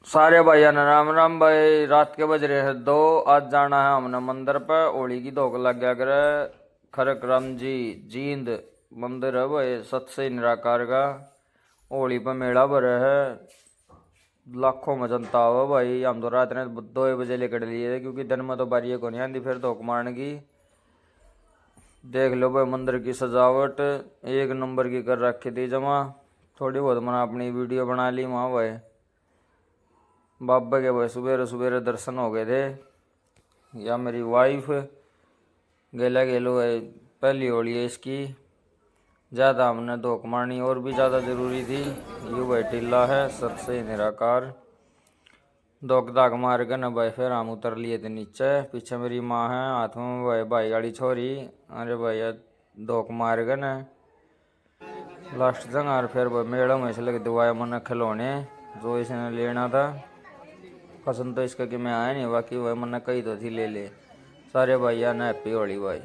सारे भाइयों ने राम राम भाई। रात के बज रहे हैं 2। आज जाना है हमने मंदिर पे। होली की धोख लग गया करे। खरक राम जी जींद मंदिर है भाई, सत्य निराकार का। होली पे मेला भरे है, लाखों में जनता हो भाई। हम तो रात ने 2 बजे लेकर लिए थे, क्योंकि दिन में तो बारिश को नहीं आती फिर धोख मारने की। देख लो भाई मंदिर की सजावट एक नंबर की कर रखी थी जमा। थोड़ी बहुत मैंने अपनी वीडियो बना ली वहाँ भाई। बाबा के भाई सुबह सुबह दर्शन हो गए थे। या मेरी वाइफ गेला गेलो है, पहली होली है इसकी। ज़्यादा हमने धोख मारनी और भी ज़्यादा ज़रूरी थी। यू भाई टिल्ला है सत्य निराकार। धोख धाक मार के न भाई फिर हम उतर लिए थे नीचे। पीछे मेरी माँ है, हाथ में भाई भाई गाड़ी छोरी। अरे भैया धोख मार के न लास्ट जगह फिर भाई मेड़ा में से लगे दिवाया मन खिलौने जो इसने लेना था। पसंद तो इसका कि मैं आया नहीं, बाकी भाई मैंने कही तो थी ले ले। सारे भाई यार हैप्पी होली भाई।